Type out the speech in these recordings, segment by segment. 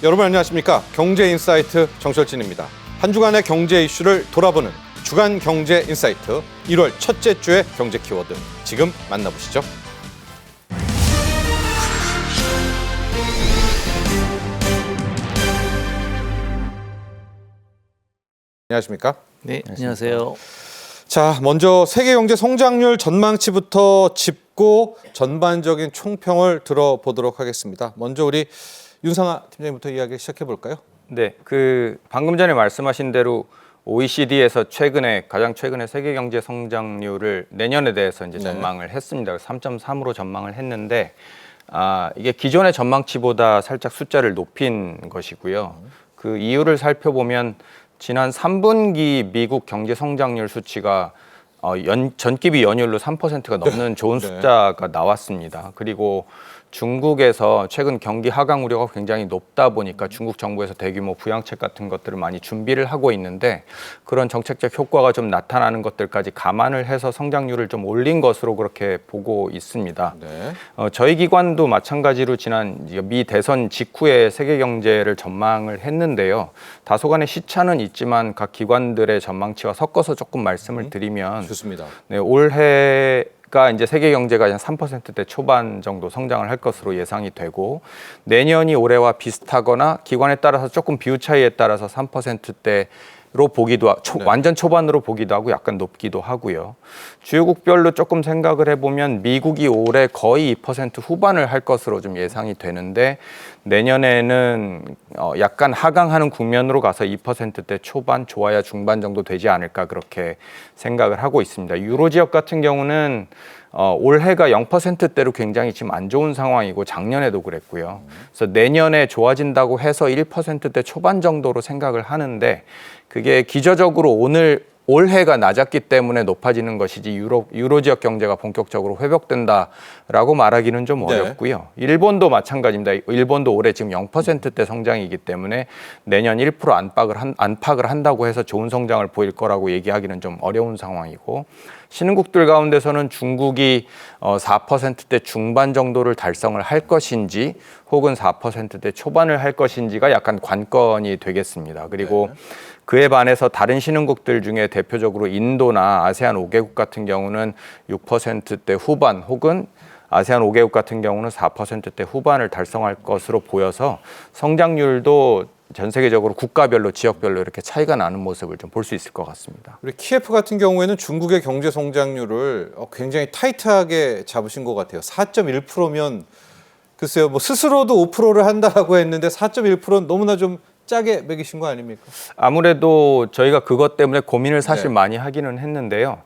여러분 안녕하십니까? 경제인사이트 정철진입니다. 한 주간의 경제 이슈를 돌아보는 주간 경제인사이트 1월 첫째 주의 경제 키워드 지금 만나보시죠. 안녕하십니까? 네, 안녕하세요. 자, 먼저 세계 경제 성장률 전망치부터 짚고 전반적인 총평을 들어보도록 하겠습니다. 먼저 우리 윤상아 팀장님부터 이야기 시작해 볼까요? 네, 방금 전에 말씀하신 대로 OECD에서 가장 최근에 세계 경제 성장률을 내년에 대해서 이제 전망을 했습니다. 3.3으로 전망을 했는데 이게 기존의 전망치보다 살짝 숫자를 높인 것이고요. 그 이유를 살펴보면 지난 3분기 미국 경제 성장률 수치가 전기비 연율로 3%가 넘는 좋은 숫자가 나왔습니다. 그리고 중국에서 최근 경기 하강 우려가 굉장히 높다 보니까 중국 정부에서 대규모 부양책 같은 것들을 많이 준비를 하고 있는데 그런 정책적 효과가 좀 나타나는 것들까지 감안을 해서 성장률을 좀 올린 것으로 그렇게 보고 있습니다. 네. 저희 기관도 마찬가지로 지난 미 대선 직후에 세계 경제를 전망을 했는데요. 다소간의 시차는 있지만 각 기관들의 전망치와 섞어서 조금 말씀을 드리면 좋습니다. 네, 올해가 이제 세계 경제가 한 3%대 초반 정도 성장을 할 것으로 예상이 되고 내년이 올해와 비슷하거나 기관에 따라서 조금 비율 차이에 따라서 3%대로 보기도 완전 초반으로 보기도 하고 약간 높기도 하고요. 주요국별로 조금 생각을 해보면 미국이 올해 거의 2% 후반을 할 것으로 좀 예상이 되는데 내년에는 약간 하강하는 국면으로 가서 2%대 초반, 좋아야 중반 정도 되지 않을까 그렇게 생각을 하고 있습니다. 유로 지역 같은 경우는 올해가 0%대로 굉장히 지금 안 좋은 상황이고 작년에도 그랬고요. 그래서 내년에 좋아진다고 해서 1%대 초반 정도로 생각을 하는데 그게 기저적으로 올해가 낮았기 때문에 높아지는 것이지 유로 지역 경제가 본격적으로 회복된다라고 말하기는 좀 어렵고요. 일본도 마찬가지입니다. 일본도 올해 지금 0%대 성장이기 때문에 내년 1% 안팎을 한다고 해서 좋은 성장을 보일 거라고 얘기하기는 좀 어려운 상황이고 신흥국들 가운데서는 중국이 4%대 중반 정도를 달성을 할 것인지 혹은 4%대 초반을 할 것인지가 약간 관건이 되겠습니다. 그리고 그에 반해서 다른 신흥국들 중에 대표적으로 인도나 아세안 5개국 같은 경우는 6%대 후반 혹은 아세안 5개국 같은 경우는 4%대 후반을 달성할 것으로 보여서 성장률도 전 세계적으로 국가별로 지역별로 이렇게 차이가 나는 모습을 좀 볼 수 있을 것 같습니다. 우리 키예프 같은 경우에는 중국의 경제 성장률을 굉장히 타이트하게 잡으신 것 같아요. 4.1%면 글쎄요, 뭐 스스로도 5%를 한다라고 했는데 4.1%는 너무나 좀 짜게 매기신 거 아닙니까? 아무래도 저희가 그것 때문에 고민을 사실 많이 하기는 했는데요.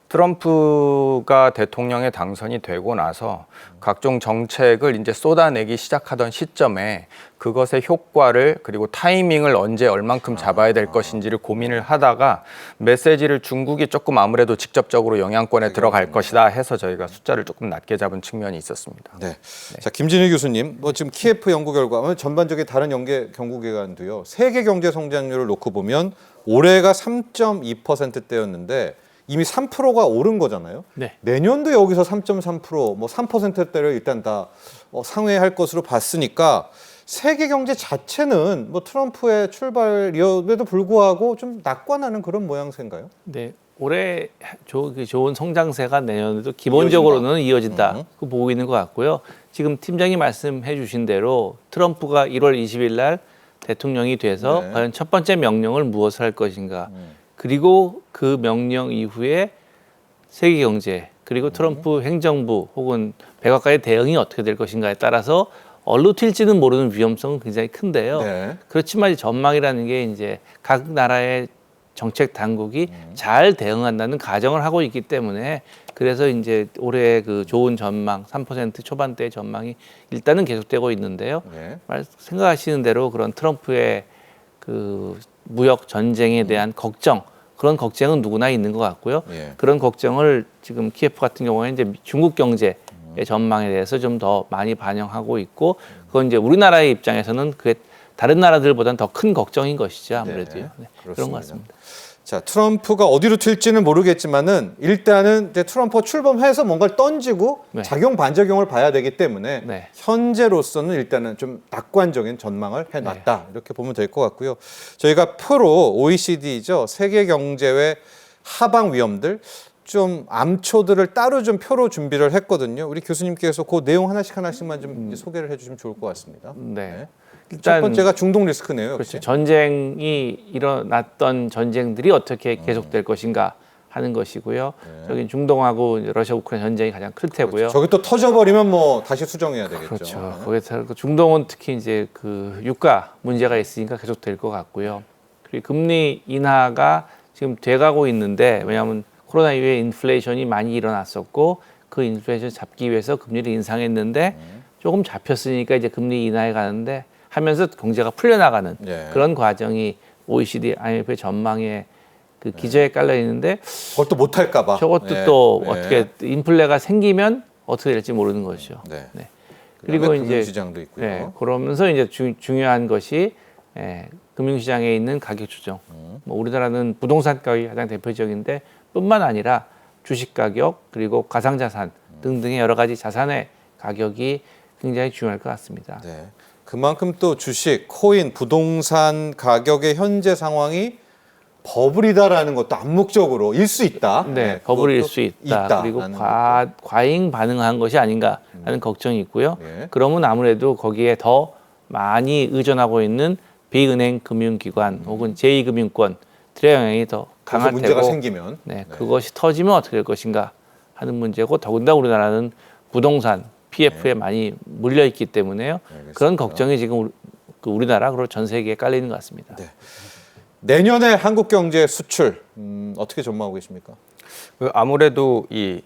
트럼프가 대통령에 당선이 되고 나서 각종 정책을 이제 쏟아내기 시작하던 시점에 그것의 효과를 그리고 타이밍을 언제 얼만큼 잡아야 될 것인지를 고민을 하다가 메시지를 중국이 조금 아무래도 직접적으로 영향권에 들어갈 것이다 해서 저희가 숫자를 조금 낮게 잡은 측면이 있었습니다. 네. 자, 김진일 교수님, 뭐 지금 키예프 연구 결과, 전반적인 다른 연구기관도요. 세계 경제 성장률을 놓고 보면 올해가 3.2%대였는데 이미 3%가 오른 거잖아요. 네. 내년도 여기서 3.3%, 뭐 3%대를 일단 다 상회할 것으로 봤으니까 세계 경제 자체는 뭐 트럼프의 출발이어도 불구하고 좀 낙관하는 그런 모양새인가요? 네, 올해 좋은 성장세가 내년에도 기본적으로는 이어진다. 그 보고 있는 것 같고요. 지금 팀장이 말씀해 주신 대로 트럼프가 1월 20일 날 대통령이 돼서 과연 첫 번째 명령을 무엇을 할 것인가. 그리고 그 명령 이후에 세계 경제 그리고 트럼프 행정부 혹은 백악관의 대응이 어떻게 될 것인가에 따라서 어디로 튈지는 모르는 위험성은 굉장히 큰데요. 그렇지만 전망이라는 게 이제 각 나라의 정책 당국이 잘 대응한다는 가정을 하고 있기 때문에 그래서 이제 올해 그 좋은 전망 3% 초반대의 전망이 일단은 계속되고 있는데요. 생각하시는 대로 그런 트럼프의 그 무역 전쟁에 대한 걱정 그런 걱정은 누구나 있는 것 같고요. 그런 걱정을 지금 키예프 같은 경우에 이제 중국 경제의 전망에 대해서 좀 더 많이 반영하고 있고 그건 이제 우리나라의 입장에서는 그게 다른 나라들보다는 더 큰 걱정인 것이죠. 아무래도요. 그런 것 같습니다. 자, 트럼프가 어디로 튈지는 모르겠지만은 일단은 이제 트럼프가 출범해서 뭔가를 던지고 네. 작용 반작용을 봐야 되기 때문에 네. 현재로서는 일단은 좀 낙관적인 전망을 해놨다 이렇게 보면 될 것 같고요. 저희가 표로 OECD죠, 세계 경제의 하방 위험들 좀 암초들을 따로 좀 표로 준비를 했거든요. 우리 교수님께서 그 내용 하나씩만 좀 이제 소개를 해주시면 좋을 것 같습니다. 네. 첫 일단 번째가 중동 리스크네요. 그렇죠. 역시. 전쟁이 일어났던 전쟁들이 어떻게 계속될 것인가 하는 것이고요. 저기 중동하고 이제 러시아 우크라이나 전쟁이 가장 클 테고요. 저기 또 터져버리면 뭐 다시 수정해야 되겠죠. 그렇죠. 거기서 그 중동은 특히 이제 그 유가 문제가 있으니까 계속 될 것 같고요. 그리고 금리 인하가 지금 돼가고 있는데 왜냐하면 코로나 이후에 인플레이션이 많이 일어났었고 그 인플레이션 잡기 위해서 금리를 인상했는데 조금 잡혔으니까 이제 금리 인하에 가는데 하면서 경제가 풀려나가는 예. 그런 과정이 OECD, IMF의 전망에 그 기저에 깔려 있는데 그걸 또 못할까봐. 저것도 예. 또 예. 어떻게 인플레가 생기면 어떻게 될지 모르는 것이죠. 네. 네. 그리고 그리고 이제 금융시장도 있고요. 네, 그러면서 이제 중요한 것이 금융시장에 있는 가격 조정. 뭐 우리나라는 부동산 가격이 가장 대표적인데 뿐만 아니라 주식 가격 그리고 가상자산 등등의 여러 가지 자산의 가격이 굉장히 중요할 것 같습니다. 네. 그만큼 또 주식, 코인, 부동산 가격의 현재 상황이 버블이다라는 것도 암묵적으로 일 수 있다. 네, 버블일 수 있다. 그리고 과잉 반응한 것이 아닌가 하는 걱정이 있고요. 예. 그러면 아무래도 거기에 더 많이 의존하고 있는 비은행 금융기관 혹은 제2금융권들의 영향이 더 강할 문제가 테고 생기면 네, 그것이 터지면 어떻게 될 것인가 하는 문제고 더군다나 우리나라는 부동산 PF에 많이 물려 있기 때문에요. 알겠습니다. 그런 걱정이 지금 우리나라 그리고 전 세계에 깔리는 것 같습니다. 네. 내년에 한국 경제 수출 어떻게 전망하고 계십니까? 아무래도 이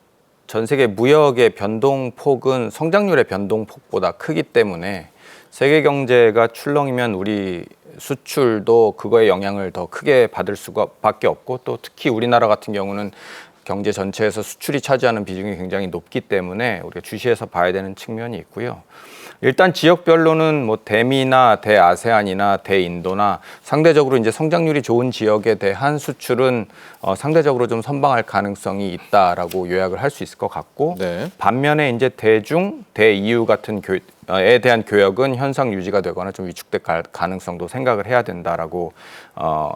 전 세계 무역의 변동폭은 성장률의 변동폭보다 크기 때문에 세계 경제가 출렁이면 우리 수출도 그거의 영향을 더 크게 받을 수밖에 없고 또 특히 우리나라 같은 경우는 경제 전체에서 수출이 차지하는 비중이 굉장히 높기 때문에 우리가 주시해서 봐야 되는 측면이 있고요. 일단 지역별로는 뭐 대미나 대아세안이나 대인도나 상대적으로 이제 성장률이 좋은 지역에 대한 수출은 상대적으로 좀 선방할 가능성이 있다라고 요약을 할 수 있을 것 같고 네. 반면에 이제 대중, 대EU 같은 에 대한 교역은 현상 유지가 되거나 좀 위축될 가능성도 생각을 해야 된다라고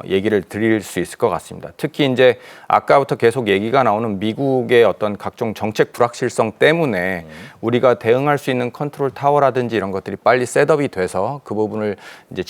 얘기를 드릴 수 있을 것 같습니다. 특히 이제 아까부터 계속 얘기가 나오는 미국의 어떤 각종 정책 불확실성 때문에 우리가 대응할 수 있는 컨트롤 타워라든지 이런 것들이 빨리 셋업이 돼서 그 부분을 이제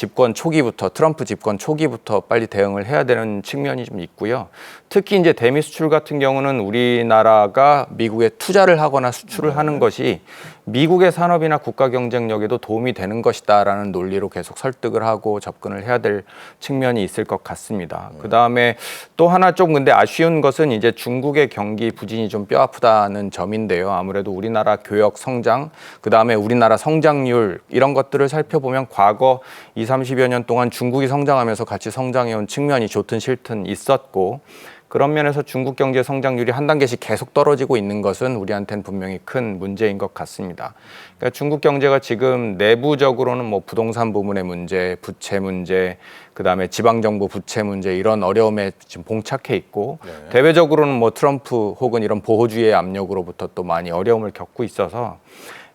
트럼프 집권 초기부터 빨리 대응을 해야 되는 측면이 좀 있고요. 특히 이제 대미 수출 같은 경우는 우리나라가 미국에 투자를 하거나 수출을 하는 것이 미국의 산업이나 국가 경쟁력에도 도움이 되는 것이다라는 논리로 계속 설득을 하고 접근을 해야 될 측면이 있을 것 같습니다. 그다음에 또 하나 좀 근데 아쉬운 것은 이제 중국의 경기 부진이 좀 뼈아프다는 점인데요. 아무래도 우리나라 교역 성장, 그다음에 우리나라 성장률 이런 것들을 살펴보면 과거 20, 30여 년 동안 중국이 성장하면서 같이 성장해온 측면이 좋든 싫든 있었고 그런 면에서 중국 경제 성장률이 한 단계씩 계속 떨어지고 있는 것은 우리한테는 분명히 큰 문제인 것 같습니다. 그러니까 중국 경제가 지금 내부적으로는 뭐 부동산 부문의 문제, 부채 문제, 그다음에 지방정부 부채 문제 이런 어려움에 지금 봉착해 있고 대외적으로는 뭐 트럼프 혹은 이런 보호주의의 압력으로부터 또 많이 어려움을 겪고 있어서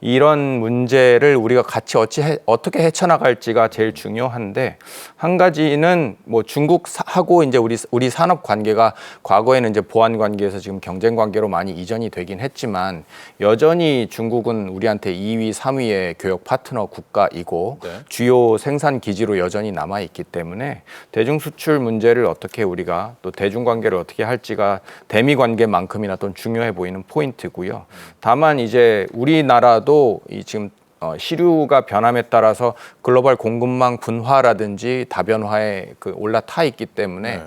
이런 문제를 우리가 같이 어떻게 헤쳐나갈지가 제일 중요한데 한 가지는 뭐 중국하고 이제 우리 산업 관계가 과거에는 이제 보안 관계에서 지금 경쟁 관계로 많이 이전이 되긴 했지만 여전히 중국은 우리한테 2위, 3위의 교역 파트너 국가이고 주요 생산 기지로 여전히 남아 있기 때문에 대중 수출 문제를 어떻게 우리가 또 대중 관계를 어떻게 할지가 대미 관계만큼이나 또 중요해 보이는 포인트고요. 다만 이제 우리나라도 이 지금 시류가 변함에 따라서 글로벌 공급망 분화라든지 다변화에 올라타 있기 때문에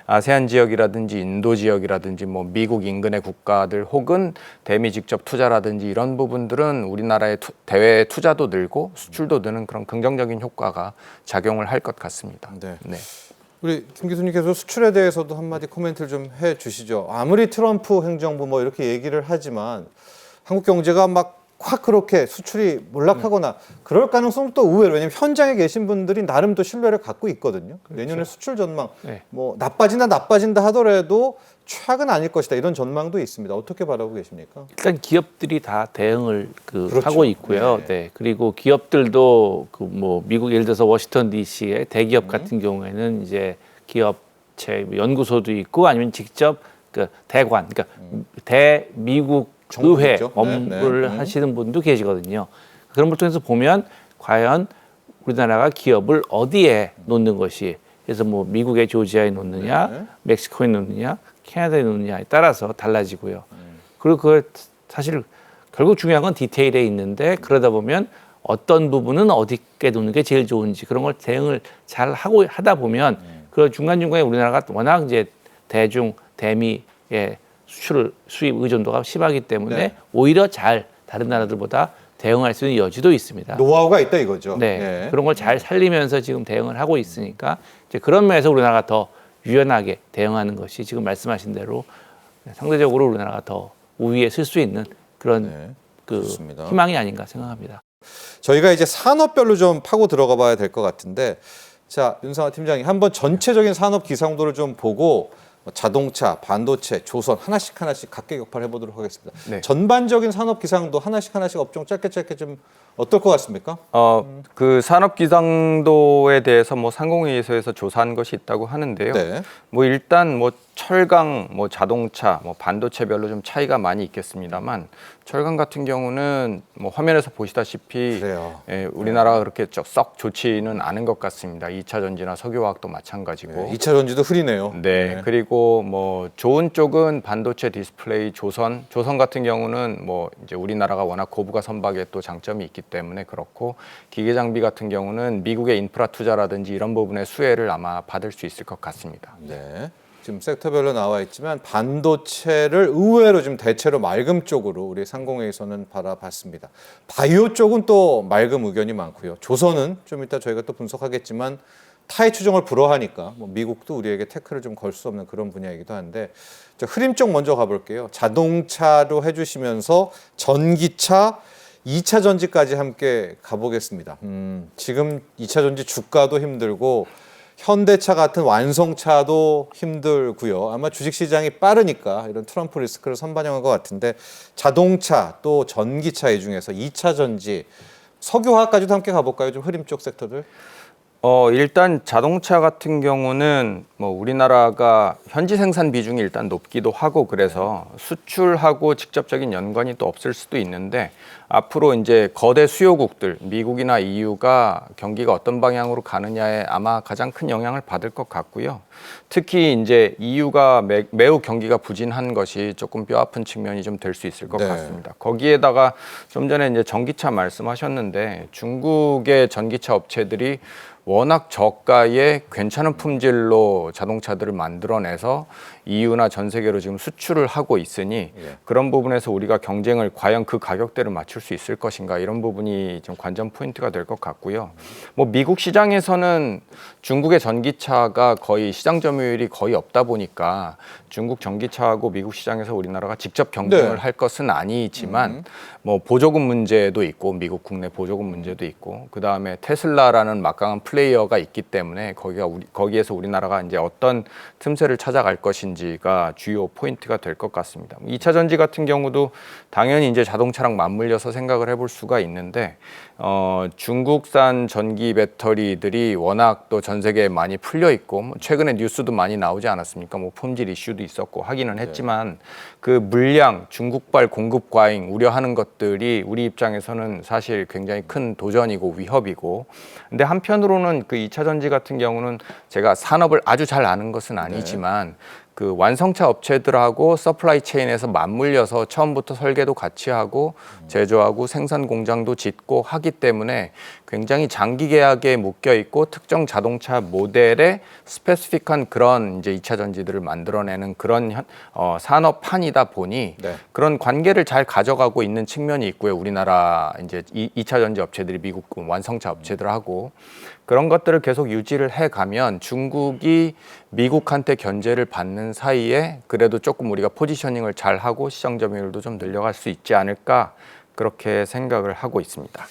아세안 지역이라든지 인도 지역이라든지 뭐 미국 인근의 국가들 혹은 대미 직접 투자라든지 이런 부분들은 우리나라의 대외 투자도 늘고 수출도 느는 그런 긍정적인 효과가 작용을 할 것 같습니다. 네. 네. 우리 김 교수님께서 수출에 대해서도 한마디 코멘트를 좀 해주시죠. 아무리 트럼프 행정부 뭐 이렇게 얘기를 하지만 한국 경제가 막 확 그렇게 수출이 몰락하거나 그럴 가능성은 또 의외로 왜냐면 현장에 계신 분들이 나름 또 신뢰를 갖고 있거든요. 내년에 수출 전망 네. 뭐 나빠진다 하더라도 최악은 아닐 것이다 이런 전망도 있습니다. 어떻게 바라보고 계십니까? 일단 기업들이 다 대응을 그렇죠. 하고 있고요. 네. 네. 그리고 기업들도 그 뭐 미국 예를 들어서 워싱턴 D.C.의 대기업 같은 경우에는 이제 기업체 연구소도 있고 아니면 직접 그 대관, 그러니까 대미국 의회 정부겠죠. 업무를 네. 하시는 분도 계시거든요. 그런 걸 통해서 보면 과연 우리나라가 기업을 어디에 놓는 것이 그래서 뭐 미국의 조지아에 놓느냐, 네. 멕시코에 놓느냐, 캐나다에 놓느냐에 따라서 달라지고요. 그리고 그걸 사실 결국 중요한 건 디테일에 있는데 그러다 보면 어떤 부분은 어디에 놓는 게 제일 좋은지 그런 걸 대응을 잘 하고 하다 보면 그 중간중간에 우리나라가 워낙 이제 대미의 수입 의존도가 심하기 때문에 네. 오히려 잘 다른 나라들보다 대응할 수 있는 여지도 있습니다. 노하우가 있다 이거죠. 네. 그런 걸 잘 살리면서 지금 대응을 하고 있으니까 이제 그런 면에서 우리나라가 더 유연하게 대응하는 것이 지금 말씀하신 대로 상대적으로 우리나라가 더 우위에 쓸 수 있는 그런 네. 그 좋습니다. 희망이 아닌가 생각합니다. 저희가 이제 산업별로 좀 파고 들어가 봐야 될 것 같은데 자 윤상화 팀장이 한번 전체적인 산업 기상도를 좀 보고 자동차, 반도체, 조선 하나씩 각계 격파를 해보도록 하겠습니다. 네. 전반적인 산업 기상도 하나씩 업종 짧게 좀 어떨 것 같습니까? 그 산업 기상도에 대해서 뭐 상공회의소에서 조사한 것이 있다고 하는데요. 네. 뭐 일단 뭐 철강, 뭐 자동차, 뭐 반도체별로 좀 차이가 많이 있겠습니다만 철강 같은 경우는 뭐 화면에서 보시다시피 그래요. 예, 우리나라가 그렇게 썩 좋지는 않은 것 같습니다. 2차 전지나 석유화학도 마찬가지고. 네, 2차 전지도 흐리네요. 네, 그리고 뭐 좋은 쪽은 반도체, 디스플레이, 조선 같은 경우는 뭐 이제 우리나라가 워낙 고부가 선박에 또 장점이 있기 때문에 그렇고 기계 장비 같은 경우는 미국의 인프라 투자라든지 이런 부분의 수혜를 아마 받을 수 있을 것 같습니다. 네. 지금 섹터별로 나와 있지만 반도체를 의외로 좀 대체로 맑음 쪽으로 우리 상공회의소는 바라봤습니다. 바이오 쪽은 또 맑음 의견이 많고요. 조선은 좀 이따 저희가 또 분석하겠지만 타이 추종을 불허하니까 뭐 미국도 우리에게 태클을 좀 걸 수 없는 그런 분야이기도 한데 자, 흐림 쪽 먼저 가볼게요. 자동차로 해주시면서 전기차, 2차 전지까지 함께 가보겠습니다. 지금 2차 전지 주가도 힘들고 현대차 같은 완성차도 힘들고요. 아마 주식시장이 빠르니까 이런 트럼프 리스크를 선반영한 것 같은데 자동차 또 전기차 이 중에서 2차 전지, 석유화까지도 함께 가볼까요? 좀 흐림 쪽 섹터들. 일단 자동차 같은 경우는 뭐 우리나라가 현지 생산 비중이 일단 높기도 하고 그래서 수출하고 직접적인 연관이 또 없을 수도 있는데 앞으로 이제 거대 수요국들 미국이나 EU가 경기가 어떤 방향으로 가느냐에 아마 가장 큰 영향을 받을 것 같고요. 특히 이제 EU가 매우 경기가 부진한 것이 조금 뼈아픈 측면이 좀 될 수 있을 것 네. 같습니다. 거기에다가 좀 전에 이제 전기차 말씀하셨는데 중국의 전기차 업체들이 워낙 저가의 괜찮은 품질로 자동차들을 만들어내서 EU나 전 세계로 지금 수출을 하고 있으니 그런 부분에서 우리가 경쟁을 과연 그 가격대를 맞출 수 있을 것인가 이런 부분이 좀 관전 포인트가 될 것 같고요. 뭐 미국 시장에서는 중국의 전기차가 거의 시장 점유율이 거의 없다 보니까 중국 전기차하고 미국 시장에서 우리나라가 직접 경쟁을 할 것은 아니지만 뭐 보조금 문제도 있고 미국 국내 보조금 문제도 있고 그 다음에 테슬라라는 막강한 플레이어가 있기 때문에 거기에서 우리나라가 이제 어떤 틈새를 찾아갈 것인지가 주요 포인트가 될 것 같습니다. 2차 전지 같은 경우도 당연히 이제 자동차랑 맞물려서 생각을 해볼 수가 있는데 중국산 전기 배터리들이 워낙 또 전 세계에 많이 풀려 있고 뭐 최근에 뉴스도 많이 나오지 않았습니까? 뭐 품질 이슈도 있었고 하기는 했지만 그 물량 중국발 공급 과잉 우려하는 것들이 우리 입장에서는 사실 굉장히 큰 도전이고 위협이고 근데 한편으로는 그 2차 전지 같은 경우는 제가 산업을 아주 잘 아는 것은 아니지만 그 완성차 업체들하고 서플라이 체인에서 맞물려서 처음부터 설계도 같이 하고 제조하고 생산 공장도 짓고 하기 때문에 굉장히 장기 계약에 묶여 있고 특정 자동차 모델의 스페시픽한 그런 이제 2차 전지들을 만들어내는 그런 산업판이다 보니 그런 관계를 잘 가져가고 있는 측면이 있고요. 우리나라 이제 2차 전지 업체들이 미국 완성차 업체들하고 그런 것들을 계속 유지를 해가면 중국이 미국한테 견제를 받는 사이에 그래도 조금 우리가 포지셔닝을 잘 하고 시장 점유율도 좀 늘려갈 수 있지 않을까 그렇게 생각을 하고 있습니다.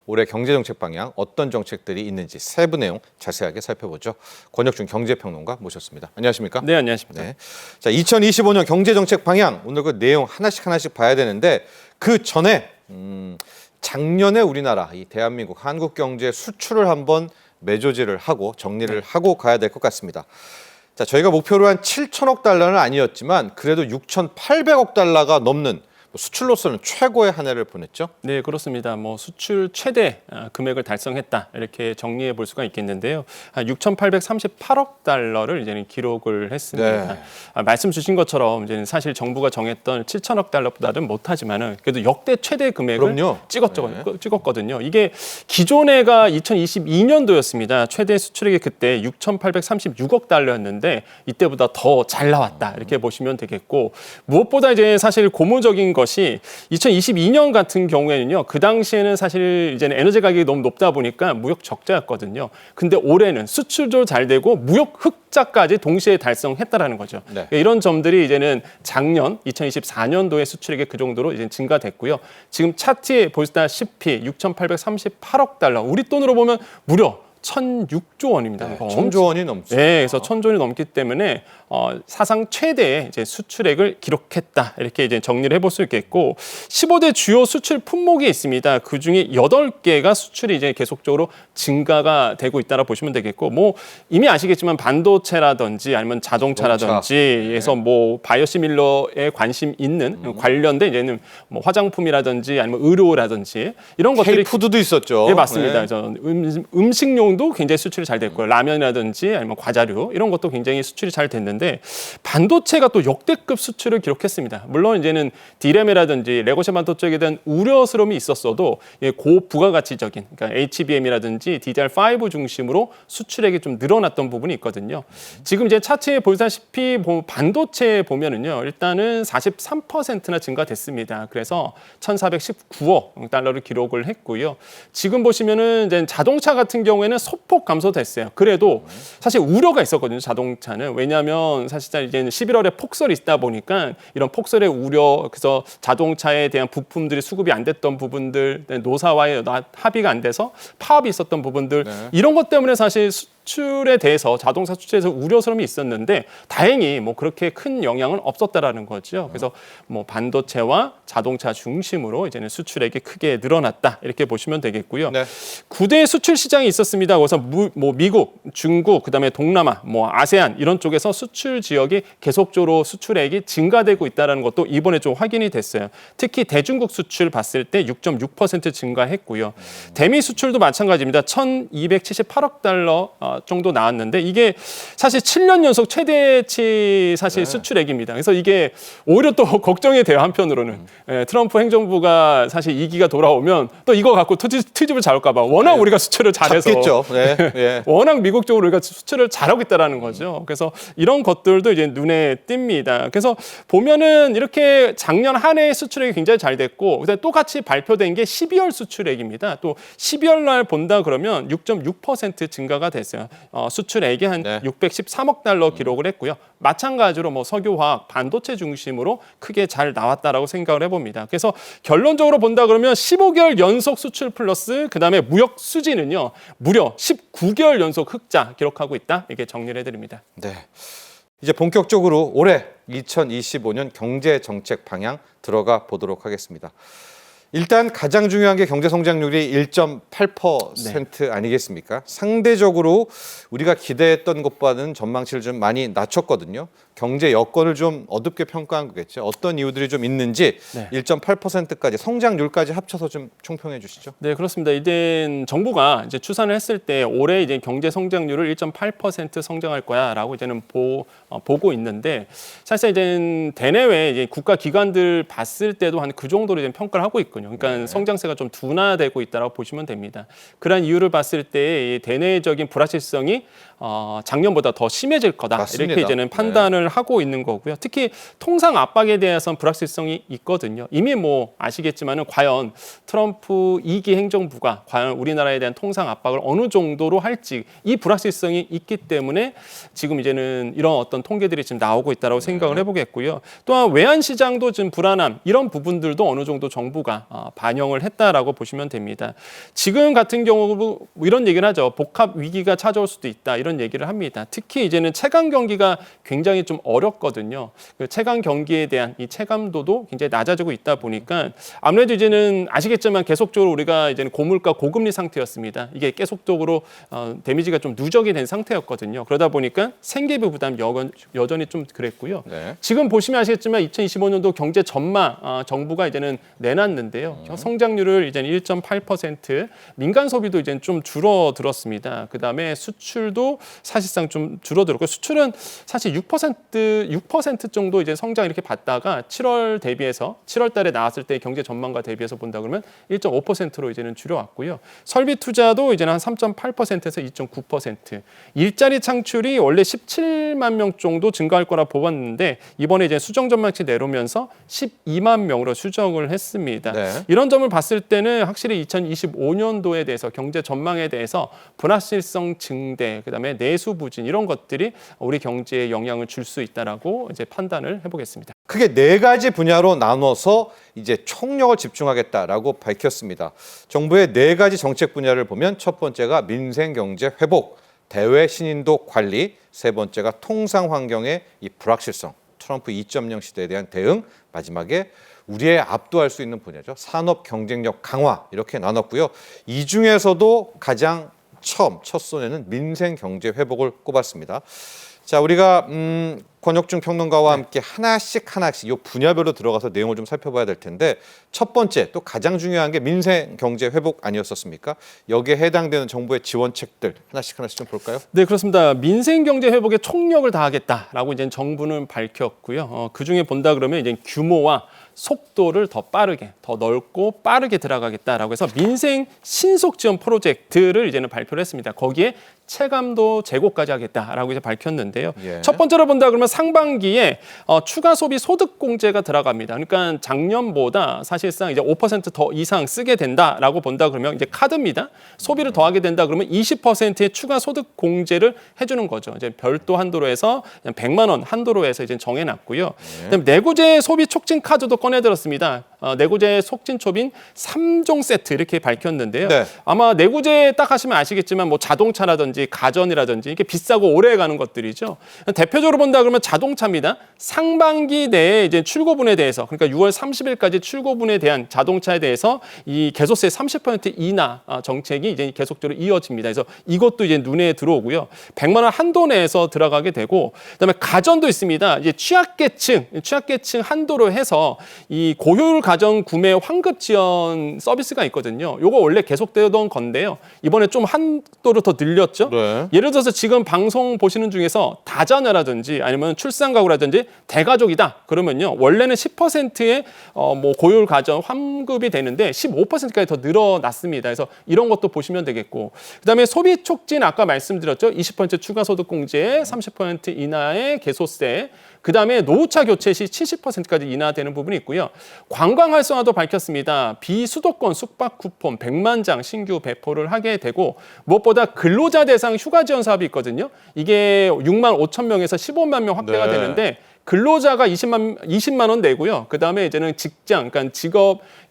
올해 경제정책 방향 어떤 정책들이 있는지 세부 내용 자세하게 살펴보죠. 권혁준 경제평론가 모셨습니다. 안녕하십니까? 네, 안녕하십니까? 네. 자, 2025년 경제정책 방향 오늘 그 내용 하나씩 봐야 되는데 그 전에 작년에 우리나라 이 대한민국 한국 경제 수출을 한번 매조지를 하고 정리를 하고 가야 될 것 같습니다. 자, 저희가 목표로 한 7천억 달러는 아니었지만 그래도 6,800억 달러가 넘는 수출로서는 최고의 한 해를 보냈죠. 네, 그렇습니다. 뭐 수출 최대 금액을 달성했다 이렇게 정리해 볼 수가 있겠는데요. 6,838억 달러를 이제는 기록을 했습니다. 네. 말씀 주신 것처럼 이제는 사실 정부가 정했던 7천억 달러보다는 못하지만은 그래도 역대 최대 금액을 그럼요. 찍었거든요. 이게 기존에가 2022년도였습니다. 최대 수출액이 그때 6,836억 달러였는데 이때보다 더 잘 나왔다 이렇게 보시면 되겠고 무엇보다 이제 사실 고무적인 것이 2022년 같은 경우에는요. 그 당시에는 사실 이제는 에너지 가격이 너무 높다 보니까 무역 적자였거든요. 근데 올해는 수출도 잘 되고 무역 흑자까지 동시에 달성했다라는 거죠. 네. 이런 점들이 이제는 작년 2024년도의 수출액이 그 정도로 이제 증가됐고요. 지금 차트에 보시다시피 6,838억 달러, 우리 돈으로 보면 무려 1,006조 원입니다. 네, 1,000조 원이 넘죠. 네, 그래서 1,000조 원이 넘기 때문에 사상 최대의 이제 수출액을 기록했다. 이렇게 이제 정리를 해볼 수 있겠고 15대 주요 수출 품목이 있습니다. 그 중에 8개가 수출이 이제 계속적으로 증가가 되고 있다라 보시면 되겠고 뭐 이미 아시겠지만 반도체라든지 아니면 자동차라든지 해서 뭐 바이오시밀러에 관심 있는 관련된 이제는 뭐 화장품이라든지 아니면 의료라든지 이런 것들이 K푸드도 있었죠. 네, 맞습니다. 네. 그래서 음식용도 굉장히 수출이 잘 됐고요. 라면이라든지 아니면 과자류 이런 것도 굉장히 수출이 잘 됐는데 반도체가 또 역대급 수출을 기록했습니다. 물론 이제는 디램이라든지 레고시 반도체에 대한 우려스러움이 있었어도 고부가가치적인 그러니까 HBM이라든지 DDR5 중심으로 수출액이 좀 늘어났던 부분이 있거든요. 지금 이제 차트에 보시다시피 반도체 보면은요. 일단은 43%나 증가됐습니다. 그래서 1,419억 달러를 기록을 했고요. 지금 보시면은 이제 자동차 같은 경우에는 소폭 감소됐어요. 그래도 사실 우려가 있었거든요. 자동차는. 왜냐하면 사실상 이제는 11월에 폭설이 있다 보니까 이런 폭설의 우려, 그래서 자동차에 대한 부품들이 수급이 안 됐던 부분들, 노사와의 합의가 안 돼서 파업이 있었던 부분들 이런 것 때문에 사실 수출에 대해서 자동차 수출에서 우려스러움이 있었는데 다행히 뭐 그렇게 큰 영향은 없었다라는 거죠. 그래서 뭐 반도체와 자동차 중심으로 이제는 수출액이 크게 늘어났다 이렇게 보시면 되겠고요. 네. 9대 수출 시장이 있었습니다. 그래서 뭐 미국, 중국, 그다음에 동남아, 뭐 아세안 이런 쪽에서 수출 지역이 계속적으로 수출액이 증가되고 있다는 것도 이번에 좀 확인이 됐어요. 특히 대중국 수출 봤을 때 6.6% 증가했고요. 대미 수출도 마찬가지입니다. 1,278억 달러 정도 나왔는데 이게 사실 7년 연속 최대치 사실 수출액입니다. 그래서 이게 오히려 또 걱정이 돼요. 한편으로는 트럼프 행정부가 사실 2기가 돌아오면 또 이거 갖고 트집을 잡을까 봐. 워낙 우리가 수출을 잘해서 잡겠죠. 네. 예. 워낙 미국 쪽으로 우리가 수출을 잘하고 있다라는 거죠. 그래서 이런 것들도 이제 눈에 띕니다. 그래서 보면은 이렇게 작년 한 해 수출액이 굉장히 잘 됐고 그다음에 똑같이 발표된 게 12월 수출액입니다. 또 12월 날 본다 그러면 6.6% 증가가 됐어요. 수출액이 한 613억 달러 기록을 했고요. 마찬가지로 뭐 석유화학, 반도체 중심으로 크게 잘 나왔다라고 생각을 해봅니다. 그래서 결론적으로 본다 그러면 15개월 연속 수출 플러스 그다음에 무역 수지는요. 무려 19개월 연속 흑자 기록하고 있다. 이렇게 정리를 해드립니다. 네. 이제 본격적으로 올해 2025년 경제 정책 방향 들어가 보도록 하겠습니다. 일단 가장 중요한 게 경제 성장률이 1.8% 아니겠습니까? 상대적으로 우리가 기대했던 것보다는 전망치를 좀 많이 낮췄거든요. 경제 여건을 좀 어둡게 평가한 거겠죠. 어떤 이유들이 좀 있는지 1.8%까지 성장률까지 합쳐서 좀 총평해 주시죠. 네, 그렇습니다. 이제 정부가 이제 추산을 했을 때 올해 이제 경제 성장률을 1.8% 성장할 거야라고 이제는 보고 있는데 사실 이제 대내외 이제 국가 기관들 봤을 때도 한 그 정도로 이제 평가를 하고 있거든요. 있거든요. 그러니까 성장세가 좀 둔화되고 있다고 보시면 됩니다. 그런 이유를 봤을 때 이 대내적인 불확실성이 작년보다 더 심해질 거다. 맞습니다. 이렇게 이제는 판단을 하고 있는 거고요. 특히 통상 압박에 대해서는 불확실성이 있거든요. 이미 뭐 아시겠지만은 과연 트럼프 2기 행정부가 과연 우리나라에 대한 통상 압박을 어느 정도로 할지 이 불확실성이 있기 때문에 지금 이제는 이런 어떤 통계들이 지금 나오고 있다고 생각을 해보겠고요. 또한 외환 시장도 지금 불안함 이런 부분들도 어느 정도 정부가 반영을 했다라고 보시면 됩니다. 지금 같은 경우 이런 얘기를 하죠. 복합 위기가 찾아올 수도 있다 이런 얘기를 합니다. 특히 이제는 채광 경기가 굉장히 좀 어렵거든요. 그 채광 경기에 대한 이 체감도도 굉장히 낮아지고 있다 보니까 아무래도 이제는 아시겠지만 계속적으로 우리가 이제는 고물가 고금리 상태였습니다. 이게 계속적으로 데미지가 좀 누적이 된 상태였거든요. 그러다 보니까 생계비 부담 여전히 좀 그랬고요. 네. 지금 보시면 아시겠지만 2025년도 경제 전망 정부가 이제는 내놨는데요. 성장률을 이제는 1.8%, 민간 소비도 이제는 좀 줄어들었습니다. 그다음에 수출도 사실상 좀 줄어들었고 수출은 사실 6% 정도 이제 성장 이렇게 봤다가 7월 대비해서 7월 달에 나왔을 때 경제 전망과 대비해서 본다 그러면 1.5%로 이제는 줄여왔고요. 설비 투자도 이제는 한 3.8%에서 2.9%. 일자리 창출이 원래 17만 명 정도 증가할 거라 보았는데 이번에 이제 수정 전망치 내려오면서 12만 명으로 수정을 했습니다. 네. 이런 점을 봤을 때는 확실히 2025년도에 대해서 경제 전망에 대해서 불확실성 증대, 그다음에 내수 부진 이런 것들이 우리 경제에 영향을 줄 수 있다라고 이제 판단을 해보겠습니다. 크게 4가지 분야로 나눠서 이제 총력을 집중하겠다라고 밝혔습니다. 정부의 4가지 정책 분야를 보면 첫 번째가 민생 경제 회복, 대외 신인도 관리, 세 번째가 통상 환경의 이 불확실성, 트럼프 2.0 시대에 대한 대응, 마지막에 우리의 압도할 수 있는 분야죠. 산업 경쟁력 강화 이렇게 나눴고요. 이 중에서도 가장 첫 손에는 민생 경제 회복을 꼽았습니다. 자, 우리가 권혁중 평론가와 함께 하나씩 이 분야별로 들어가서 내용을 좀 살펴봐야 될 텐데 첫 번째 또 가장 중요한 게 민생 경제 회복 아니었었습니까? 여기에 해당되는 정부의 지원책들 하나씩 좀 볼까요? 네, 그렇습니다. 민생 경제 회복에 총력을 다하겠다라고 이제 정부는 밝혔고요. 그 중에 본다 그러면 이제 규모와 속도를 더 빠르게, 더 넓고 빠르게 들어가겠다라고 해서 민생 신속 지원 프로젝트를 이제는 발표를 했습니다. 거기에 체감도 제고까지 하겠다라고 이제 밝혔는데요. 예. 첫 번째로 본다 그러면 상반기에 추가 소비 소득 공제가 들어갑니다. 그러니까 작년보다 사실상 이제 5% 더 이상 쓰게 된다라고 본다 그러면 이제 카드입니다. 소비를 더하게 된다 그러면 20%의 추가 소득 공제를 해주는 거죠. 이제 별도 한도로 해서 100만 원 한도로 해서 이제 정해놨고요. 그다음에 내구재 소비 촉진 카드도 꺼내들었습니다. 내구재 촉진 초빈 3종 세트 이렇게 밝혔는데요. 네. 아마 내구재 딱 하시면 아시겠지만 뭐 자동차라든지 가전이라든지 이게 비싸고 오래 가는 것들이죠. 대표적으로 본다 그러면 자동차입니다. 상반기 내에 이제 출고분에 대해서 그러니까 6월 30일까지 출고분에 대한 자동차에 대해서 이 개소세 30% 인하 정책이 이제 계속적으로 이어집니다. 그래서 이것도 이제 눈에 들어오고요. 100만 원 한도 내에서 들어가게 되고 그다음에 가전도 있습니다. 이제 취약계층 한도로 해서 이 고효율 가전 구매 환급 지원 서비스가 있거든요. 요거 원래 계속되던 건데요. 이번에 좀 한도를 더 늘렸죠. 네. 예를 들어서 지금 방송 보시는 중에서 다자녀라든지 아니면 출산 가구라든지 대가족이다. 그러면요. 원래는 10%의 뭐 고효율 가전 환급이 되는데 15%까지 더 늘어났습니다. 그래서 이런 것도 보시면 되겠고. 그다음에 소비 촉진 아까 말씀드렸죠. 20% 추가 소득 공제, 30% 인하의 개소세. 그다음에 노후차 교체 시 70%까지 인하되는 부분이 있고요. 관광 활성화도 밝혔습니다. 비수도권 숙박 쿠폰 100만 장 신규 배포를 하게 되고 무엇보다 근로자 대상 휴가 지원 사업이 있거든요. 이게 6만 5천 명에서 15만 명 확대가 네. 되는데 근로자가 20만 원 내고요. 그다음에 이제는 직장, 그러니까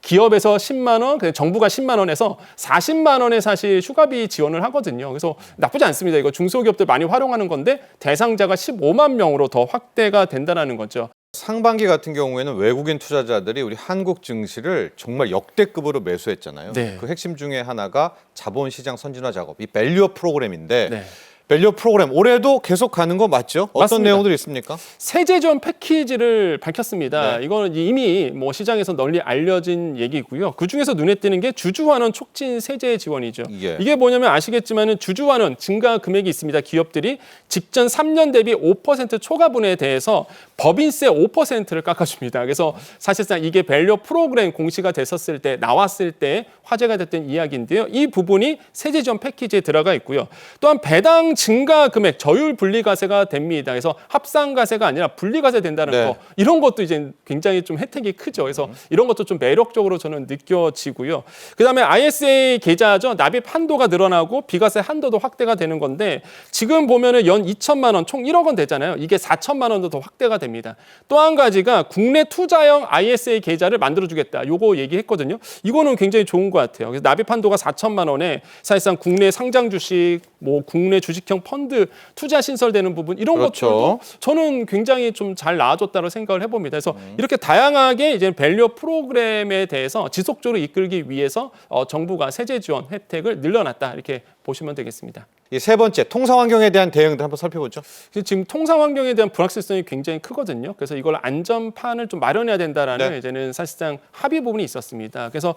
기업에서 10만 원, 정부가 10만 원에서 40만 원에 사실 휴가비 지원을 하거든요. 그래서 나쁘지 않습니다. 이거 중소기업들 많이 활용하는 건데 대상자가 15만 명으로 더 확대가 된다는 거죠. 상반기 같은 경우에는 외국인 투자자들이 우리 한국 증시를 정말 역대급으로 매수했잖아요. 네. 그 핵심 중에 하나가 자본시장 선진화 작업, 이 밸류업 프로그램인데 네. 밸류 프로그램 올해도 계속 가는 거 맞죠? 어떤 맞습니다. 내용들이 있습니까? 세제 지원 패키지를 밝혔습니다. 네. 이거는 이미 뭐 시장에서 널리 알려진 얘기고요. 그 중에서 눈에 띄는 게 주주환원 촉진 세제 지원이죠. 예. 이게 뭐냐면 아시겠지만은 주주환원 증가 금액이 있습니다. 기업들이 직전 3년 대비 5% 초과분에 대해서 법인세 5%를 깎아줍니다. 그래서 사실상 이게 밸류 프로그램 공시가 됐었을 때 나왔을 때 화제가 됐던 이야기인데요. 이 부분이 세제 지원 패키지에 들어가 있고요. 또한 배당 증가 금액 저율 분리과세가 됩니다. 그래서 합산과세가 아니라 분리과세 된다는 네. 거 이런 것도 이제 굉장히 좀 혜택이 크죠. 그래서 이런 것도 좀 매력적으로 저는 느껴지고요. 그다음에 ISA 계좌죠. 납입 한도가 늘어나고 비과세 한도도 확대가 되는 건데 지금 보면은 연 2천만 원, 총 1억 원 되잖아요. 이게 4천만 원도 더 확대가 됩니다. 또 한 가지가 국내 투자형 ISA 계좌를 만들어주겠다. 요거 얘기했거든요. 이거는 굉장히 좋은 것 같아요. 그래서 납입 한도가 4천만 원에 사실상 국내 상장 주식, 뭐 국내 주식형 펀드 투자 신설되는 부분 이런 그렇죠. 것들도 저는 굉장히 좀 잘 나아졌다고 생각을 해봅니다. 그래서 이렇게 다양하게 이제 밸류 프로그램에 대해서 지속적으로 이끌기 위해서 정부가 세제 지원 혜택을 늘려놨다 이렇게 보시면 되겠습니다. 이 세 번째 통상 환경에 대한 대응도 한번 살펴보죠. 지금 통상 환경에 대한 불확실성이 굉장히 크거든요. 그래서 이걸 안전판을 좀 마련해야 된다라는 네. 이제는 사실상 합의 부분이 있었습니다. 그래서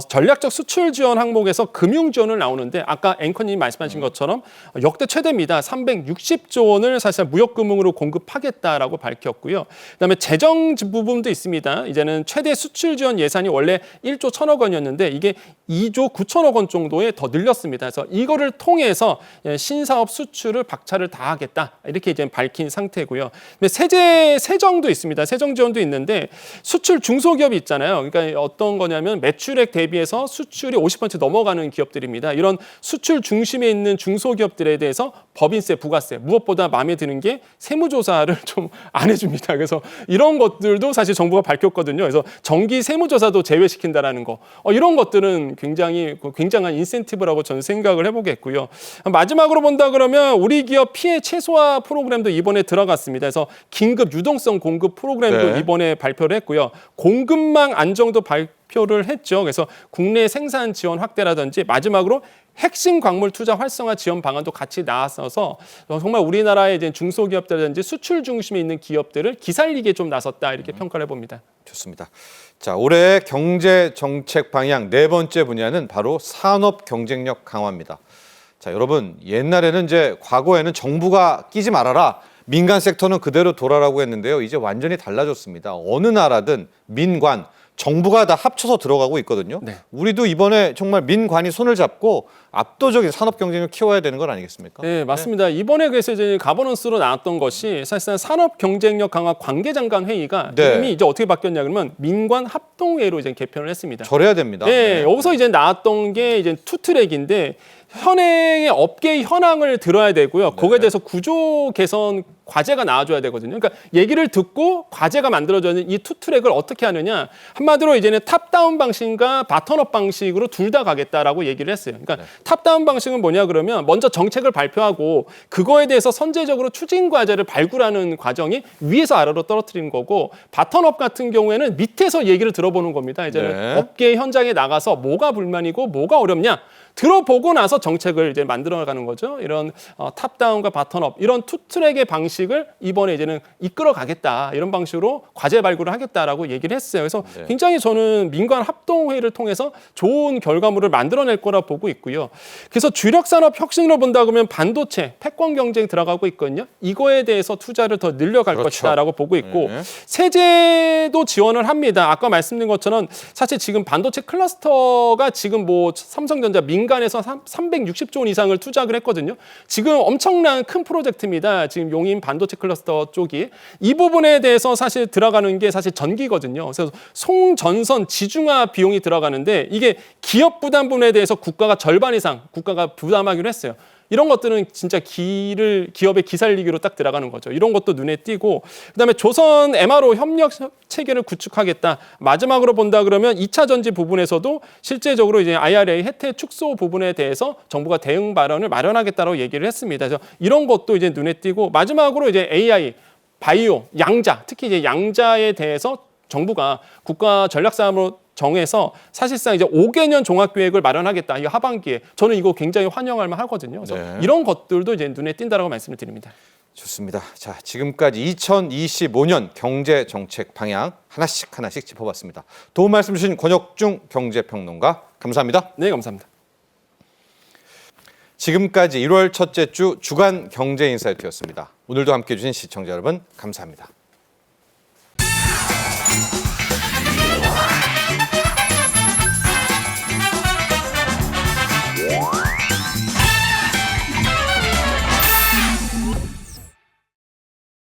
전략적 수출 지원 항목에서 금융 지원을 나오는데 아까 앵커님이 말씀하신 것처럼 역대 최대입니다. 360조 원을 사실상 무역금융으로 공급하겠다라고 밝혔고요. 그다음에 재정 부분도 있습니다. 이제는 최대 수출 지원 예산이 원래 1조 1천억 원이었는데 이게 2조 9천억 원 정도에 더 늘렸습니다. 그래서 이거를 통해서 신사업 수출을 박차를 다하겠다 이렇게 이제 밝힌 상태고요. 근데 세정도 있습니다. 세정 지원도 있는데 수출 중소기업이 있잖아요. 그러니까 어떤 거냐면 매출액 대비해서 수출이 50% 넘어가는 기업들입니다. 이런 수출 중심에 있는 중소기업들에 대해서 법인세, 부가세 무엇보다 마음에 드는 게 세무조사를 좀 안 해줍니다. 그래서 이런 것들도 사실 정부가 밝혔거든요. 그래서 정기 세무조사도 제외시킨다라는 거 이런 것들은 굉장한 인센티브라고 저는 생각을 해보겠고요. 마지막으로 본다 그러면 우리 기업 피해 최소화 프로그램도 이번에 들어갔습니다. 그래서 긴급 유동성 공급 프로그램도 네. 이번에 발표를 했고요. 공급망 안정도 발표를 했죠. 그래서 국내 생산 지원 확대라든지 마지막으로 핵심 광물 투자 활성화 지원 방안도 같이 나왔어서 정말 우리나라의 이제 중소기업들이라든지 수출 중심에 있는 기업들을 기살리기에 좀 나섰다 이렇게 평가를 해봅니다. 좋습니다. 자, 올해 경제 정책 방향 네 번째 분야는 바로 산업 경쟁력 강화입니다. 자, 여러분 옛날에는 이제 과거에는 정부가 끼지 말아라. 민간 섹터는 그대로 돌아라고 했는데요. 이제 완전히 달라졌습니다. 어느 나라든 민관, 정부가 다 합쳐서 들어가고 있거든요. 네. 우리도 이번에 정말 민관이 손을 잡고 압도적인 산업 경쟁을 키워야 되는 건 아니겠습니까? 네, 맞습니다. 이번에 그래서 이제 가버넌스로 나왔던 것이 사실상 산업 경쟁력 강화 관계장관 회의가 네. 이미 이제 어떻게 바뀌었냐 그러면 민관 합동회의로 이제 개편을 했습니다. 저래야 됩니다. 네, 여기서 이제 나왔던 게 이제 투트랙인데 현행의 업계 현황을 들어야 되고요. 거기에 대해서 구조 개선 과제가 나와줘야 되거든요. 그러니까 얘기를 듣고 과제가 만들어져는 이 투트랙을 어떻게 하느냐. 한마디로 이제는 탑다운 방식과 바텀업 방식으로 둘 다 가겠다라고 얘기를 했어요. 그러니까 탑다운 방식은 뭐냐 그러면 먼저 정책을 발표하고 그거에 대해서 선제적으로 추진 과제를 발굴하는 과정이 위에서 아래로 떨어뜨리는 거고 바텀업 같은 경우에는 밑에서 얘기를 들어보는 겁니다. 이제는 네. 업계 현장에 나가서 뭐가 불만이고 뭐가 어렵냐. 들어보고 나서 정책을 이제 만들어가는 거죠. 이런 탑다운과 바텀업 이런 투트랙의 방식을 이번에 이제는 이끌어가겠다 이런 방식으로 과제 발굴을 하겠다라고 얘기를 했어요. 그래서 네. 굉장히 굉장히 저는 민관 합동회의를 통해서 좋은 결과물을 만들어낼 거라 보고 있고요. 그래서 주력 산업 혁신으로 본다 그러면 반도체, 패권 경쟁 들어가고 있거든요. 이거에 대해서 투자를 더 늘려갈 그렇죠. 것이다라고 보고 있고 네. 세제도 지원을 합니다. 아까 말씀드린 것처럼 사실 지금 반도체 클러스터가 지금 뭐 삼성전자 민간에서 360조 원 이상을 투자를 했거든요. 지금 엄청난 큰 프로젝트입니다. 지금 용인 반도체 클러스터 쪽이 이 부분에 대해서 사실 들어가는 게 사실 전기거든요. 그래서 송전선 지중화 비용이 들어가는데 이게 기업 부담분에 대해서 국가가 절반 이상 국가가 부담하기로 했어요. 이런 것들은 진짜 기업의 기살리기로 딱 들어가는 거죠. 이런 것도 눈에 띄고 그다음에 조선 MRO 협력 체계를 구축하겠다. 마지막으로 본다 그러면 2차 전지 부분에서도 실제적으로 이제 IRA 혜택 축소 부분에 대해서 정부가 대응 발언을 마련하겠다고 얘기를 했습니다. 그래서 이런 것도 이제 눈에 띄고 마지막으로 이제 AI, 바이오, 양자, 특히 이제 양자에 대해서 정부가 국가 전략 사업으로 정해서 사실상 이제 5개년 종합계획을 마련하겠다. 이 하반기에 저는 이거 굉장히 환영할 만하거든요. 그래서 네. 이런 것들도 이제 눈에 띈다라고 말씀을 드립니다. 좋습니다. 자, 지금까지 2025년 경제 정책 방향 하나씩 짚어봤습니다. 도움 말씀 주신 권혁중 경제평론가 감사합니다. 네, 감사합니다. 지금까지 1월 첫째 주 주간 경제인사이트였습니다. 오늘도 함께해 주신 시청자 여러분 감사합니다.